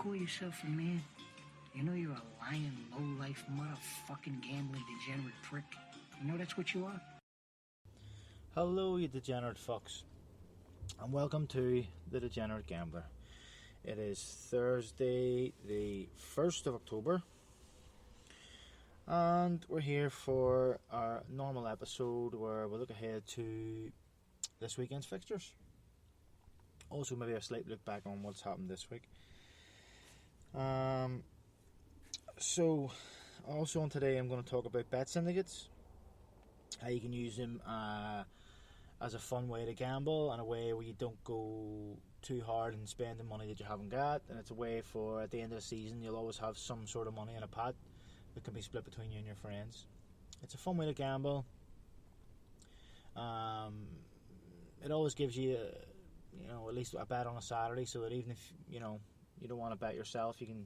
call yourself a man? You know you're a lying, low-life, motherfucking gambling degenerate prick. You know that's what you are? Hello, you degenerate fucks, and welcome to The Degenerate Gambler. It is Thursday, the 1st of October, and we're here for our normal episode where we'll look ahead to this weekend's fixtures. Also, maybe a slight look back on what's happened this week. So, also on today, I'm going to talk about bet syndicates. How you can use them as a fun way to gamble and a way where you don't go too hard and spend the money that you haven't got. And it's a way for, at the end of the season, you'll always have some sort of money in a pot that can be split between you and your friends. It's a fun way to gamble. It always gives you, at least a bet on a Saturday, so that even if, you don't want to bet yourself, you can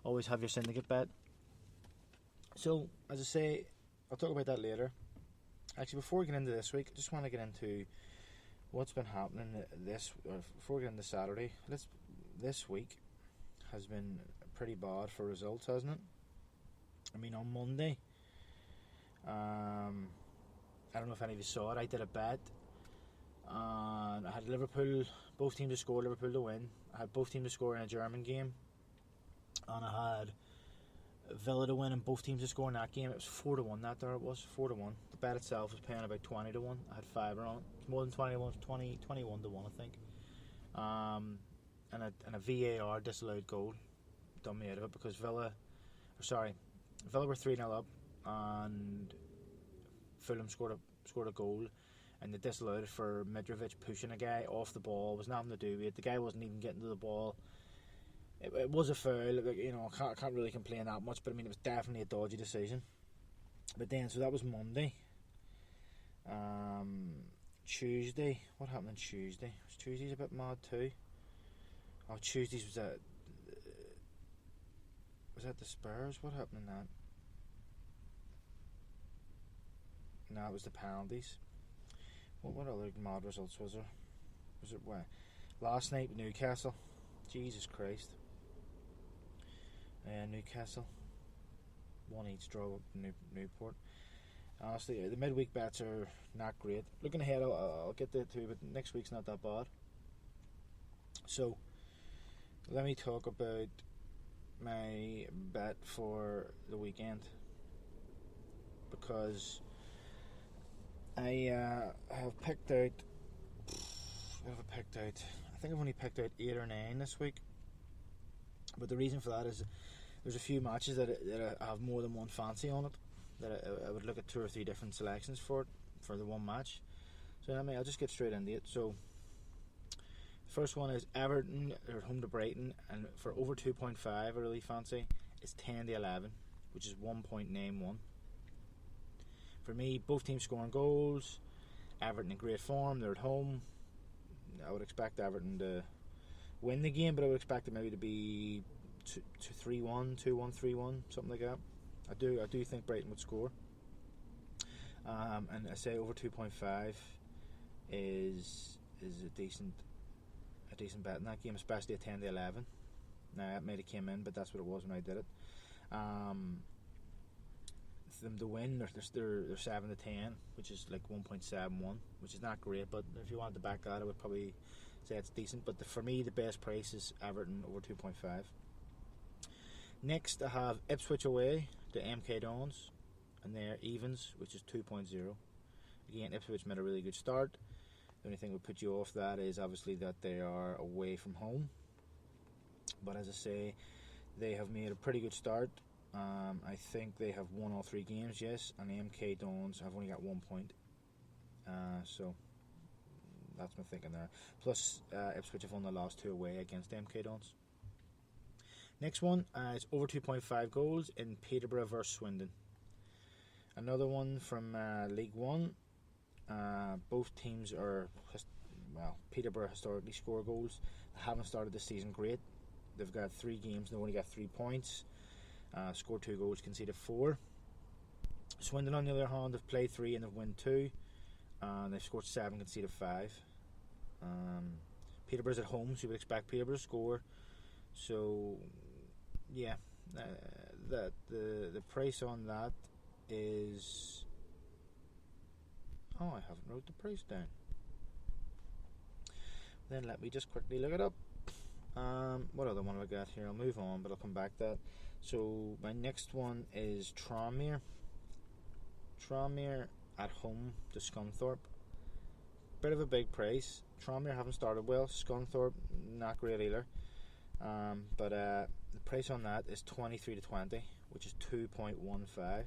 always have your syndicate bet. So, as I say, I'll talk about that later. Actually, before we get into this week, I just want to get into what's been happening before we get into Saturday. This week has been pretty bad for results, hasn't it? I mean, on Monday, I don't know if any of you saw it, I did a bet, and I had Liverpool, both teams to score, Liverpool to win. I had both teams to score in a German game, and I had Villa to win and both teams to score in that game. It was 4-1. That there it was 4-1. The bet itself was paying about 20-1. I had fiver on it. More than 21 to 1, I think. And a VAR disallowed goal done me out of it because Villa were 3-0 up and Fulham scored a goal, and they disallowed it for Mitrovic pushing a guy off the ball. It was nothing to do with it. The guy wasn't even getting to the ball. It was a foul, I can't really complain that much, but I mean, it was definitely a dodgy decision. But then, so that was Monday. Tuesday, what happened on Tuesday? Was Tuesday's a bit mad too? Oh, Tuesday's was that the Spurs? What happened in that? No, it was the penalties. What other mad results was there? Was it what? Last night with Newcastle. Jesus Christ. Newcastle 1-1 draw with Newport. Honestly, the midweek bets are not great. Looking ahead, I'll get there too, but next week's not that bad. So, let me talk about my bet for the weekend, because I have picked out. What have I picked out? I think I've only picked out 8 or 9 this week. But the reason for that is there's a few matches that I have more than one fancy on it, that I would look at 2 or 3 different selections for the one match. So I'll just get straight into it. So the first one is Everton are home to Brighton, and for over 2.5 I really fancy. It's 10-11, which is 1.91. For me, both teams scoring goals. Everton in great form, they're at home. I would expect Everton to win the game, but I would expect it maybe to be 3-1, 2-1, 3-1, something like that. I do think Brighton would score. And I say over 2.5 is a decent bet in that game, especially at 10-11. Now that might have came in, but that's what it was when I did it. Them to win, they're 7-10, which is like 1.71, which is not great, but if you wanted to back that, I would probably say it's decent. But for me, the best price is Everton over 2.5. Next, I have Ipswich away to MK Dons, and they're evens, which is 2.0. Again, Ipswich made a really good start. The only thing that would put you off that is obviously that they are away from home. But as I say, they have made a pretty good start. I think they have won all 3 games, yes, and the MK Dons have only got 1 point. So that's my thinking there. Plus, Ipswich have won the last 2 away against MK Dons. Next one is over 2.5 goals in Peterborough versus Swindon. Another one from League One. Both teams are, Peterborough historically score goals. They haven't started the season great. They've got 3 games and they've only got 3 points. Scored 2 goals, conceded 4. Swindon, on the other hand, have played 3 and they've won 2. They've scored 7, conceded 5. Peterborough's at home, so you would expect Peterborough to score. So yeah, the price on that is. Oh, I haven't wrote the price down. Then let me just quickly look it up. What other one have I got here? I'll move on, but I'll come back to that. So my next one is Tranmere. Tranmere at home to Scunthorpe. Bit of a big price. Tranmere haven't started well. Scunthorpe not great either. But the price on that is 23 to 20, which is 2.15.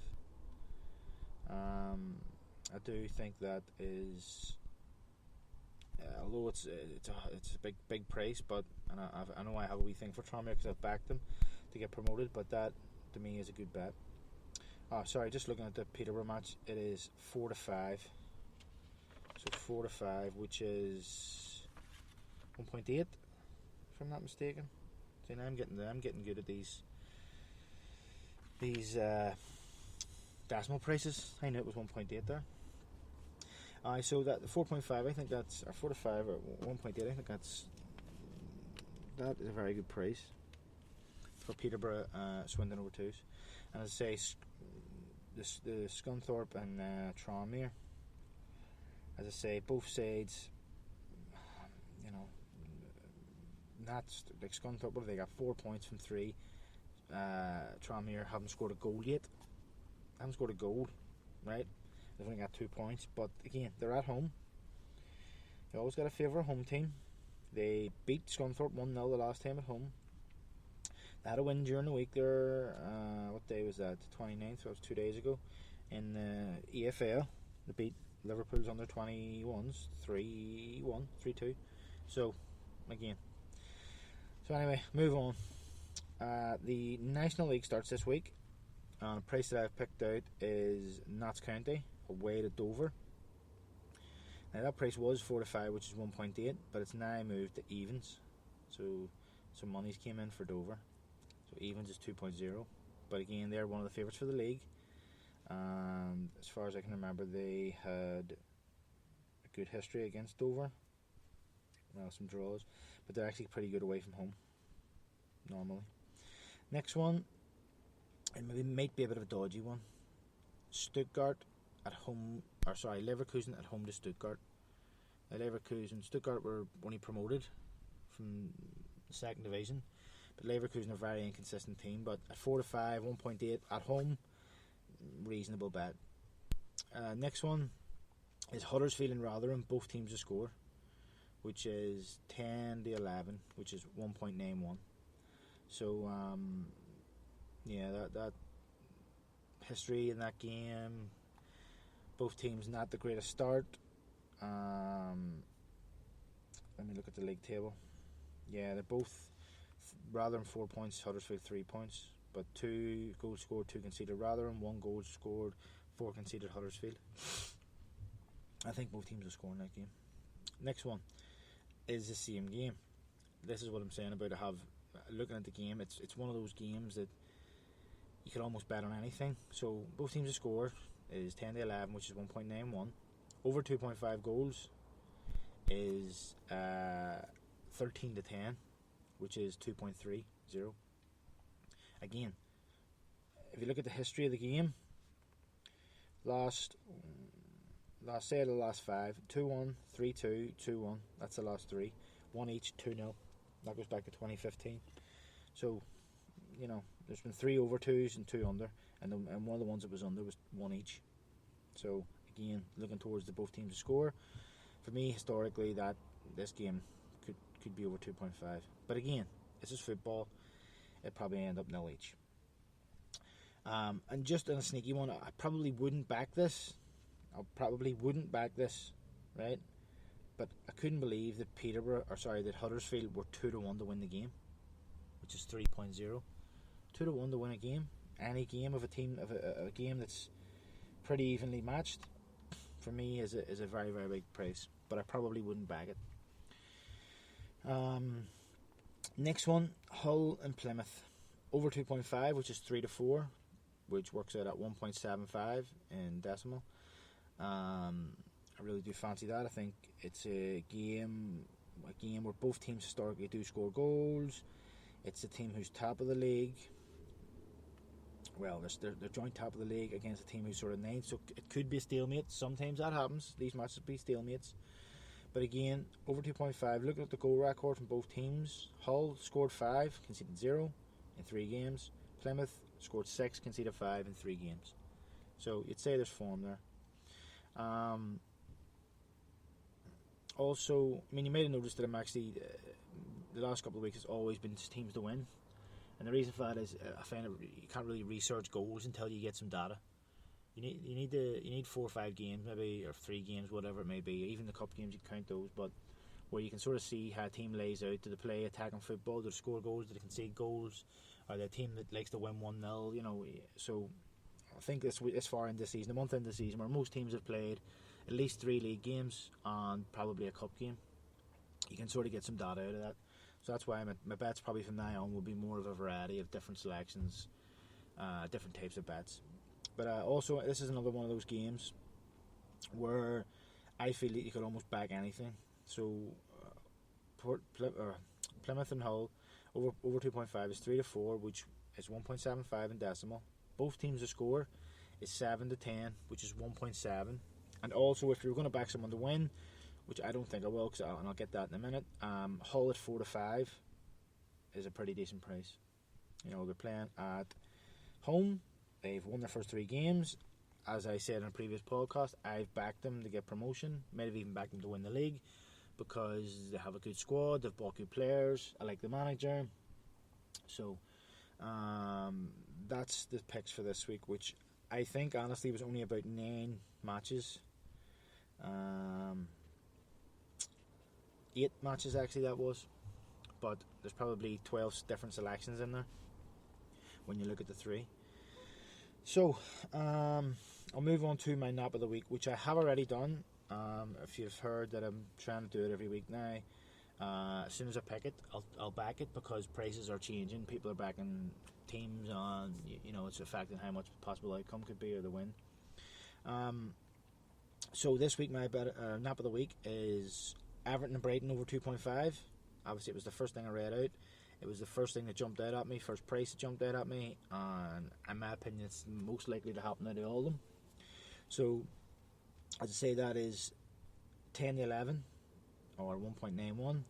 I do think that is, although it's a big price, but and I know I have a wee thing for Tranmere because I've backed them to get promoted, but that to me is a good bet. Sorry, just looking at the Peterborough match, it is 4 to 5. So 4 to 5, which is 1.8, if I'm not mistaken. See, now I'm getting good at these decimal prices. I knew it was 1.8 there. So that 4.5, I think that's, or 4 to 5, or 1.8, I think that is a very good price for Peterborough Swindon over 2s. And as I say, the Scunthorpe and Tranmere, as I say, both sides, not like Scunthorpe. What have they got? 4 points from 3. Tranmere haven't scored a goal yet. Right? They've only got 2 points, but again, they're at home. You always got to favour a home team. They beat Scunthorpe 1-0 the last time at home. They had a win during the week there. What day was that? The 29th, so that was 2 days ago. In the EFL, they beat Liverpool's under 21s 3-1, 3-2. So, again. So anyway, move on. The National League starts this week. The price that I've picked out is Notts County away to Dover. Now that price was 4 to 5, which is 1.8, but it's now moved to evens. So some monies came in for Dover. So evens is 2.0. But again, they're one of the favourites for the league. And as far as I can remember, they had a good history against Dover. Well, some draws, but they're actually pretty good away from home normally. Next one, it might be a bit of a dodgy one. Stuttgart at home, Leverkusen at home to Stuttgart. Stuttgart were only promoted from the second division, but Leverkusen are a very inconsistent team. But at 4 to 5, 1.8 at home, reasonable bet. Next one is Huddersfield and Rotherham, both teams to score, which is 10 to 11, which is 1.91. So that history in that game, both teams not the greatest start. Let me look at the league table. Yeah, they're both Rotherham 4 points, Huddersfield 3 points, but 2 goals scored, 2 conceded Rotherham, 1 goal scored, 4 conceded Huddersfield. I think both teams will score in that game. Next one is the same game. This is what I'm saying about looking at the game. It's one of those games that you could almost bet on anything. So both teams to score is 10 to 11, which is 1.91. Over 2.5 goals is 13 to 10, which is 2.30. Again, if you look at the history of the game, last 5, 2-1, 3-2, 2-1. That's the last 3. 1 each, 2-0. That goes back to 2015. So, there's been 3 over 2s and 2 under, and one of the ones that was under was 1 each. So, again, looking towards the both teams to score. For me, historically, that this game could be over 2.5. But again, this is football. It probably end up 0 each. And just on a sneaky one, I probably wouldn't back this. Right? But I couldn't believe that that Huddersfield were 2-1 to win the game, which is 3.0. 2-1 to win a game. Any game of a team of a game that's pretty evenly matched, for me is a very, very big price. But I probably wouldn't back it. Next one, Hull and Plymouth. Over 2.5, which is 3 to 4, which works out at 1.75 in decimal. I really do fancy that. I think it's a game where both teams historically do score goals. It's the team who's top of the league. Well, they're joint top of the league against a team who's sort of ninth, so it could be a stalemate. Sometimes that happens. These matches be stalemates. But again, over 2.5, looking at the goal record from both teams, Hull scored 5, conceded 0 in 3 games. Plymouth scored 6, conceded 5 in 3 games. So you'd say there's form there. Also, I mean, you might have noticed that I'm actually, the last couple of weeks has always been teams to win. And the reason for that is I find you can't really research goals until you get some data. You need 4 or 5 games maybe, or 3 games, whatever it may be. Even the cup games, you count those, but where you can sort of see how a team lays out. Do they play attacking football? Do they score goals? Do they concede goals? Are they a team that likes to win 1-0? You know, so I think this far in the season, a month into the season, where most teams have played at least 3 league games and probably a cup game, you can sort of get some data out of that. So that's why my bets probably from now on will be more of a variety of different selections, different types of bets. But also, this is another one of those games where I feel that you could almost back anything. So Plymouth and Hull over 2.5 is 3-4, which is 1.75 in decimal. Both teams to score is 7-10, which is 1.7. And also, if you're going to back someone to win, which I don't think I will, and I'll get that in a minute, Hull at 4-5 is a pretty decent price. You know, they're playing at home. They've won their first 3 games. As I said in a previous podcast, I've backed them to get promotion. Might have even backed them to win the league because they have a good squad. They've bought good players. I like the manager. So that's the picks for this week, which I think honestly was only about 9 matches. 8 matches actually that was, but there's probably 12 different selections in there when you look at the 3. So I'll move on to my nap of the week, which I have already done. If you've heard that I'm trying to do it every week now, as soon as I pick it, I'll back it because prices are changing. People are backing teams on, you know, it's affecting how much possible outcome could be or the win. So this week my nap of the week is Everton and Brighton over 2.5. Obviously it was the first thing I read out. It was the first thing that jumped out at me, first price that jumped out at me, and in my opinion it's most likely to happen out of all of them. So as I say, that is 10-11 or 1.91.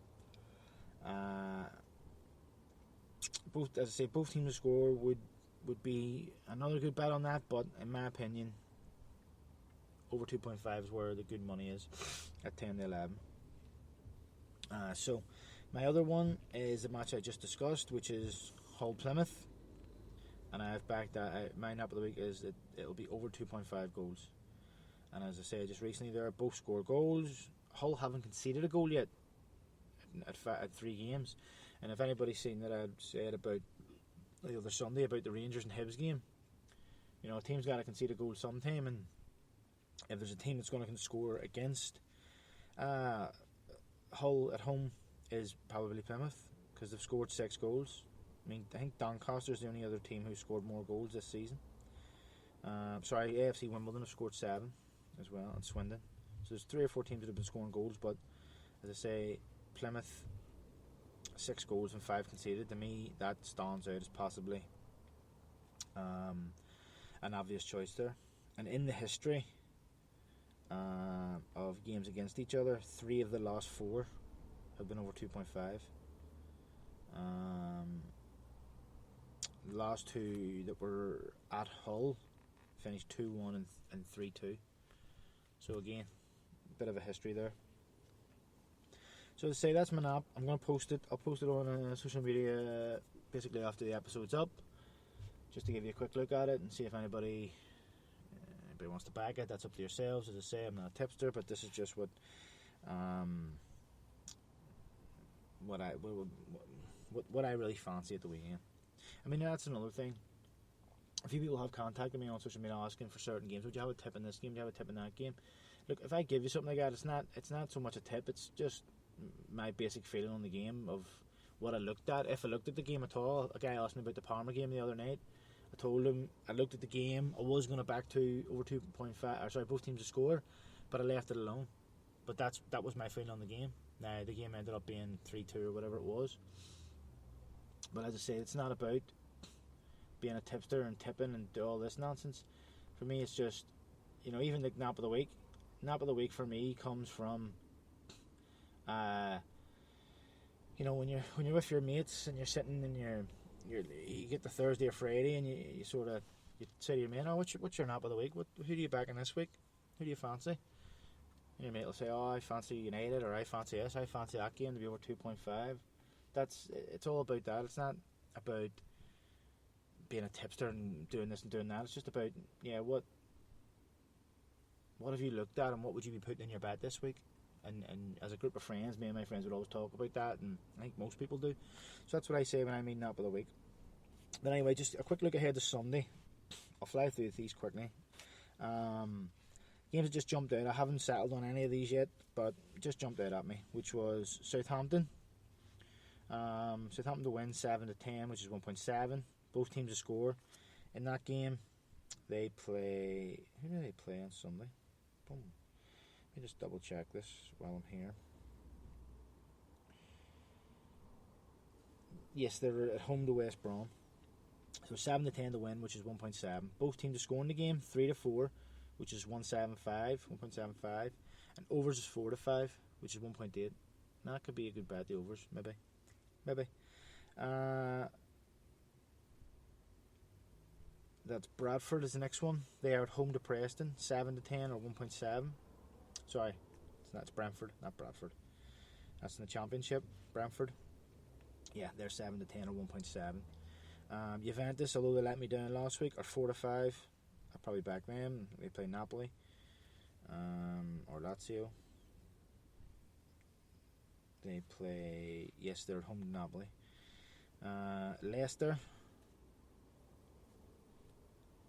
Both, as I say, both teams to score would be another good bet on that, but in my opinion over 2.5 is where the good money is at 10-11. So my other one is the match I just discussed, which is Hull Plymouth, and I have backed that. My nap of the week is that it'll be over 2.5 goals. And as I say, just recently there, both score goals. Hull haven't conceded a goal yet at 3 games. And if anybody's seen that I'd said about the other Sunday about the Rangers and Hibs game, you know, a team's got to concede a goal sometime, and if there's a team that's going to score against Hull at home is probably Plymouth, because they've scored 6 goals. I mean, I think Doncaster's the only other team who scored more goals this season. AFC Wimbledon have scored 7 as well, and Swindon. So there's 3 or 4 teams that have been scoring goals, but as I say, Plymouth 6 goals and 5 conceded. To me, that stands out as possibly an obvious choice there. And in the history of games against each other, 3 of the last 4 have been over 2.5. The last 2 that were at Hull finished 2-1 and 3-2. So again, a bit of a history there. So to say, that's my nap. I'm going to post it. I'll post it on social media basically after the episode's up, just to give you a quick look at it and see if anybody wants to back it. That's up to yourselves. As I say, I'm not a tipster, but this is just what I really fancy at the weekend. I mean, that's another thing. A few people have contacted me on social media asking for certain games. Would you have a tip in this game? Would you have a tip in that game? Look, if I give you something like that, it's not so much a tip. It's just my basic feeling on the game of what I looked at. If I looked at the game at all, a guy asked me about the Parma game the other night. I told him I looked at the game. I was going to back over 2.5. Both teams to score, but I left it alone. But that was my feeling on the game. Now the game ended up being 3-2 or whatever it was. But as I say, it's not about being a tipster and tipping and do all this nonsense. For me, it's just, even the nap of the week. Nap of the week for me comes from, when you're with your mates and you're sitting and you get the Thursday or Friday and you sort of you say to your mate, "Oh, what's your nap of the week? Who do you back in this week? Who do you fancy?" And your mate will say, "Oh, I fancy United," or "I fancy this, I fancy that game to be over 2.5." It's all about that. It's not about being a tipster and doing this and doing that. It's just about, what have you looked at and what would you be putting in your bet this week? And as a group of friends, me and my friends would always talk about that, and I think most people do. So that's what I say when I mean nap of the week. But anyway, just a quick look ahead to Sunday. I'll fly through these quickly. Games that just jumped out. I haven't settled on any of these yet, but just jumped out at me, which was Southampton. Southampton to win 7-10, which is 1.7. Both teams to score. In that game, they play. Who do they play on Sunday? Boom. Let me just double check this while I'm here. Yes, they're at home to West Brom. So 7-10 to win, which is 1.7. Both teams to score in the game, 3-4, which is 1.75, and overs is 4-5, which is 1.8. That could be a good bet. The overs, maybe. That's Bradford is the next one. They are at home to Preston, 7-10 or 1.7. Sorry, that's Brentford, not Bradford. That's in the Championship. Brentford. Yeah, they're 7-10 or 1.7. Juventus, although they let me down last week, are 4-5. I'll probably back them. They play Napoli or Lazio. They play. Yes, they're at home to Napoli. Leicester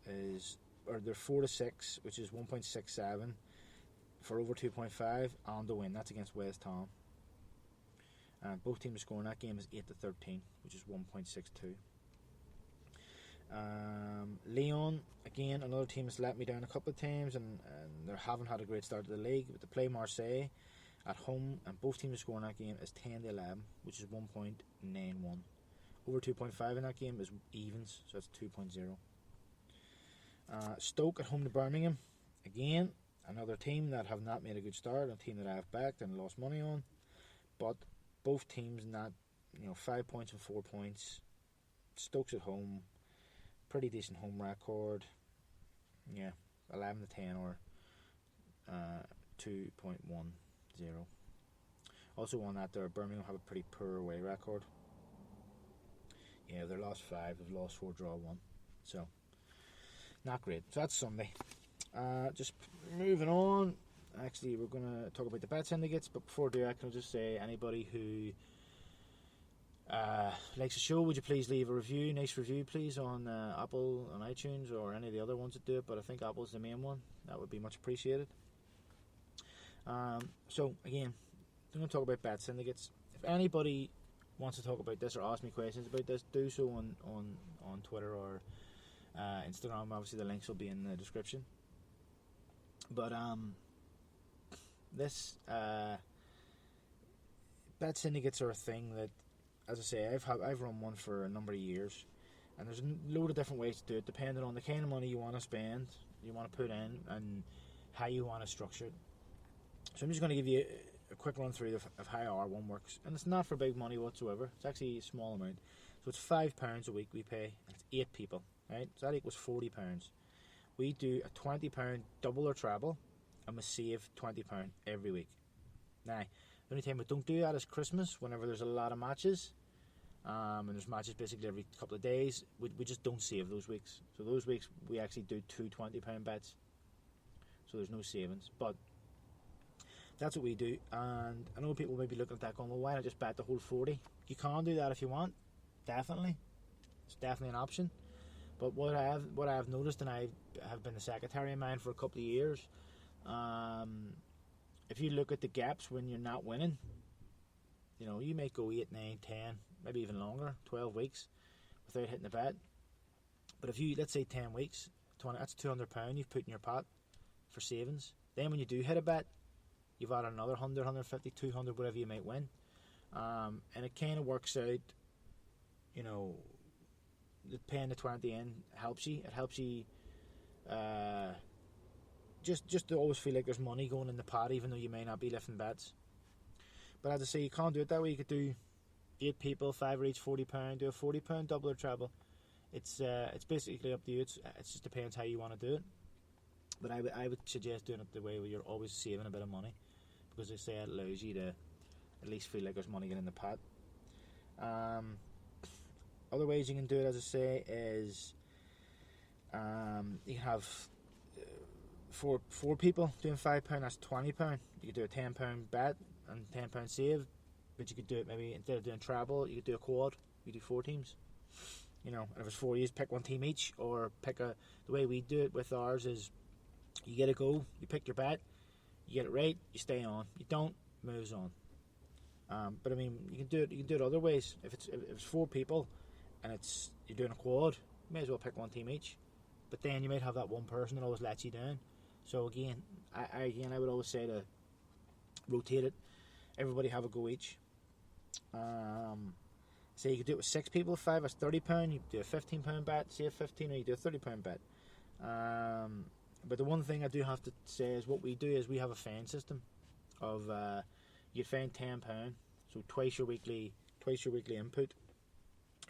they're 4-6, which is 1.67 for over 2.5 and to win. That's against West Ham. Both teams scoring that game is 8-13, which is 1.62. Lyon, again, another team has let me down a couple of times, and they haven't had a great start to the league. But they play Marseille at home, and both teams scoring that game is 10-11, which is 1.91. Over 2.5 in that game is evens, so that's 2.0. Stoke at home to Birmingham, again, another team that have not made a good start, a team that I have backed and lost money on, but both teams not, 5 points and 4 points. Stoke's at home, pretty decent home record, 11-10 or 2.10. Also on that there, Birmingham have a pretty poor away record. They've lost 5, they've lost 4, draw 1, so not great. So that's Sunday. Just moving on. Actually, we're going to talk about the bet syndicates, but before I do that, can I just say, anybody who likes the show, would you please leave a review, nice review please, on Apple, on iTunes, or any of the other ones that do it, but I think Apple's the main one. That would be much appreciated. So again, I'm going to talk about bet syndicates. If anybody wants to talk about this or ask me questions about this, do so on Twitter or Instagram. Obviously the links will be in the description. But this bet syndicates are a thing that, as I say, I've run one for a number of years, and there's a load of different ways to do it depending on the kind of money you want to spend, you want to put in, and how you want to structure it. So I'm just going to give you a quick run through of how our one works, and it's not for big money whatsoever. It's actually a small amount. So it's £5 a week we pay, and it's 8 people, right? So that equals £40. We do a £20 double or treble, and we save £20 every week. Now, the only time we don't do that is Christmas, whenever there's a lot of matches, and there's matches basically every couple of days. We just don't save those weeks. So those weeks we actually do two £20 bets, so there's no savings. But that's what we do, and I know people may be looking at that going, well, why not just bet the whole 40? You can do that if you want, definitely. It's definitely an option. But what I have noticed, and I have been the secretary of mine for a couple of years, if you look at the gaps when you're not winning, you may go 8, 9, 10, maybe even longer, 12 weeks without hitting the bet. But if you, let's say 10 weeks, 20, that's £200 you've put in your pot for savings. Then when you do hit a bet, you've added another 100, 150, 200, whatever you might win. And it kind of works out, you know, paying the 20 in helps you. It helps you just to always feel like there's money going in the pot, even though you may not be lifting bets. But as I say, you can't do it that way. You could do 8 people, 5 or each, £40. Do a £40 double or treble. It's basically up to you. It just depends how you want to do it. But I would suggest doing it the way where you're always saving a bit of money, because they say it allows you to at least feel like there's money getting in the pot. Other ways you can do it, as I say, is you have four people doing £5. That's £20. You could do a £10 bet and £10 save, but you could do it maybe instead of doing treble, you could do a quad. You do 4 teams. You know, and if it's 4 years, pick 1 team each, or pick the way we do it with ours is you get a go, you pick your bet, you get it right, you stay on. You don't, moves on. But I mean, you can do it other ways. If it's 4 people and you're doing a quad, you may as well pick 1 team each. But then you might have that one person that always lets you down. So again, I would always say to rotate it. Everybody have a go each. Say you could do it with 6 people, 5, that's £30. You do a £15 bet, say a 15, or you do a £30 bet. But the one thing I do have to say is what we do is we have a fine system of you fine £10, so twice your weekly input.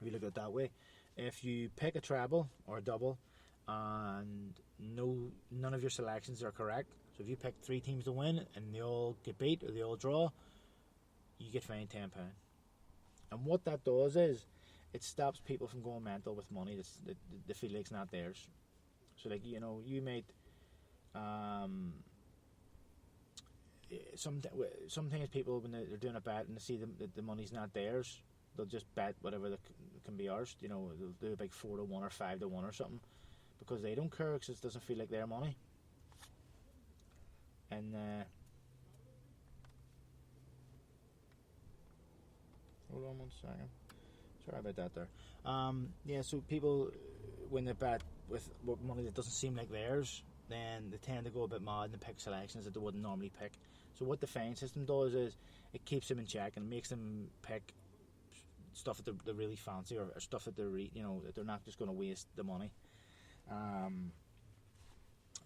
If you look at it that way, if you pick a treble or a double and none of your selections are correct, so if you pick 3 teams to win and they all get beat or they all draw, you get fined £10. And what that does is it stops people from going mental with money that they feel like it's not theirs. So like, you know, you might sometimes people, when they're doing a bet and they see the money's not theirs, they'll just bet whatever can be ours. You know, they'll do a big 4-1 or 5-1 or something, because they don't care, because it doesn't feel like their money. And hold on 1 second. Sorry about that there. Yeah, so people, when they bet with money that doesn't seem like theirs, then they tend to go a bit mad and pick selections that they wouldn't normally pick. So what the fine system does is it keeps them in check and makes them pick stuff that they really fancy, or stuff that that they're not just going to waste the money.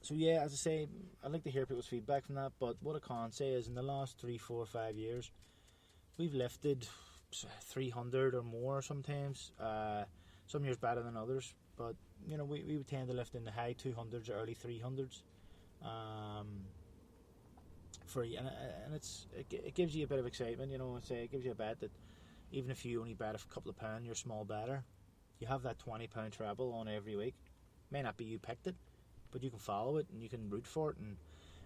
So yeah, as I say, I'd like to hear people's feedback from that. But what I can say is, in the last 3, 4, 5 years, we've lifted 300 or more sometimes. Some years better than others, but you know, we would tend to lift in the high 200s or early 300s. And it gives you a bit of excitement, you know. And say it gives you a bet that even if you only bet a couple of pound, you're a small better, you have that £20 treble on every week. May not be you picked it, but you can follow it and you can root for it.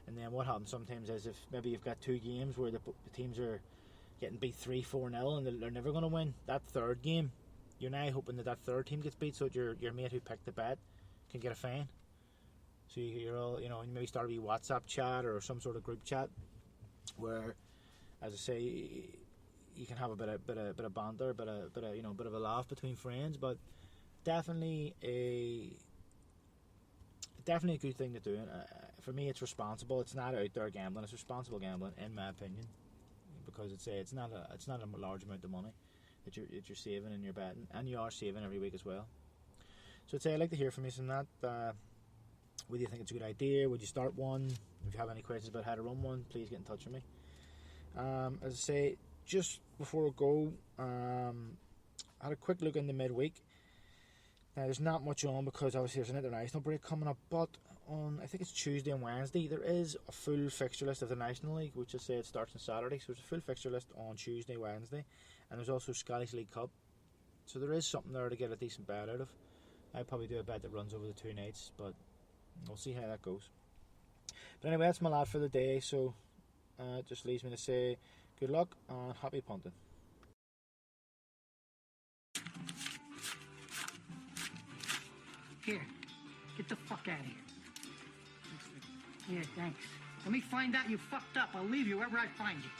And then what happens sometimes is, if maybe you've got 2 games where the teams are getting beat 3-4-0 and they're never going to win, that third game, you're now hoping that third team gets beat, so that your mate who picked the bet can get a fine. So you're all, you know, you maybe start a wee WhatsApp chat or some sort of group chat where, as I say, you can have a bit of banter, a bit of a laugh between friends. But definitely a good thing to do. For me, it's responsible. It's not out there gambling. It's responsible gambling, in my opinion, because it's not a large amount of money that you're saving in your betting, and you are saving every week as well. So I'd like to hear from you on that. Whether you think it's a good idea, would you start one? If you have any questions about how to run one, please get in touch with me. As I say, just before I go, I had a quick look in the midweek. Now, there's not much on because obviously there's an international break coming up, but on, I think it's Tuesday and Wednesday, there is a full fixture list of the National League, which I say it starts on Saturday. So there's a full fixture list on Tuesday, Wednesday, and there's also Scottish League Cup. So there is something there to get a decent bet out of. I'd probably do a bet that runs over the 2 nights, but we'll see how that goes. But anyway, that's my lad for the day, so it just leaves me to say good luck and happy punting. Here, get the fuck out of here. Yeah, thanks. Let me find out you fucked up. I'll leave you wherever I find you.